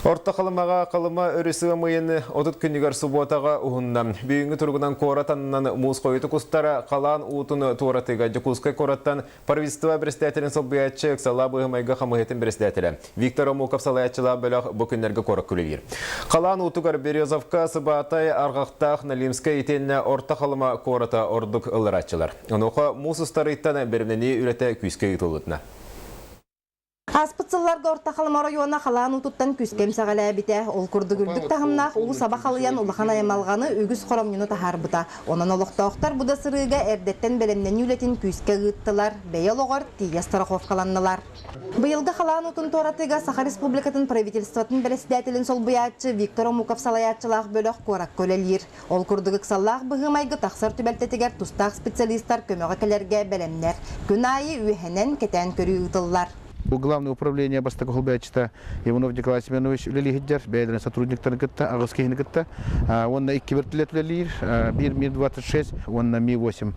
Орта қалымаға қалыма өрісі мұйыны отыт күнігер субботаға ұғынна. Бүйінгі тұрғынан қоратанынан мұз қойыты құстара қалан ұтыны туаратыға жүкускай қораттан парвистыва бірістәтілін солбиятчы ұқсала бұғымайға қамығетін бірістәтілі. Виктор Омуков салаятчыла бөліқ бүкіндерге қорық күлевер. Қалан ұтығар Березовка сыбатай арғақтақ Налимска етеніне орта қалыма қората ордық ұлыратчылар. Онуға мұз ұстарыйттан бірімнені үйреті күйске ұтылытына. Аспытсылларга орта қалыма района қалан ұтыттан күскем сағалай бите. Ол күрді күрдік тағымнақ ұлы саба қалыян ұлақан аямалғаны үгіз қорамнену тахар бұта. Онан олықтауқтар бұда сырыға әрдеттен бәлемнен үлетін күске ғыттылар. Бәйел оғар тиге стараховкаланнылар. Бұйылғы қалан ұтын торатыға Саха Республикатын правительстватын бәлесідәтілін сол бұятчы Виктор Омуков салаятчылақ бөліқ қорак көлелер. Ол күрдігі қсаллақ бұғымайғы тақсар түбәлтетігер тұстақ специалистар көмеға кәлерге бәлемнер. Күн айы үйхенен кетен көрі ұтылар. Главное управление Бастака Хулбячта Иванов Николай Семенович Лилихиджер, бедрен сотрудниктар гитта, Агоскихин гитта, он на Иккибертлет Лилир, Бир Ми-26, он на Ми-8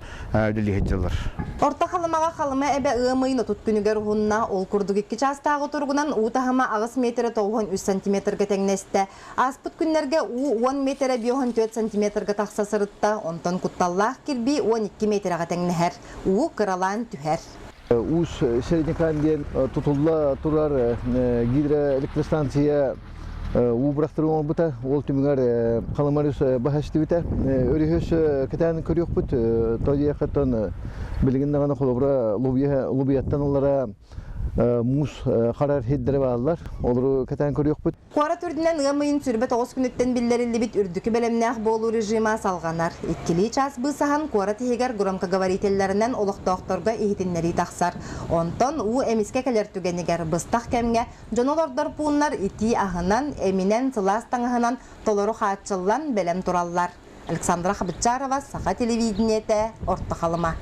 Лилихиджерлар. Орта қалымаға қалыма әбе ұғымайны тұт күнігер ұғынна ол күрдік 2 частағы тұрғынан ұтағыма ағыс метрі 93 сантиметрге тәңнесті. Аспыт күннерге 10 метрі 4 сантиметрге тақса сырытта, онтан құтталлақ кірбей 12 метрға тәңнехер. Уы қыралан түхер. Уж среднеканден тутулла турар гидроэлектростанция убрахтыру бута ол түмгәр каламарыс бахашты бите өрөһөс кетән көрөк бут тоя хаттан билгәндә гына холобра лубияттан алара мус карар хиддере баллар олру кетән көрөк бут Куара түрдінен ұғымайын сүрбет 9 күнеттен білдерілі бит үрдікі бәлемнәқ болу режима салғанар. Иккілі час бұсаған Куара тегер громкоговорителлерінен олықтауқтарға ехетінлері тақсар. Онтон ұу әміске кәлер түгенігер бұстақ кәмге жонолордар пуынлар ити ағынан, әмінен сыластан ағынан толыру қатшылан бәлем тураллар. Александра Хабытчарова, Саха телевидениеті, Орта қалыма.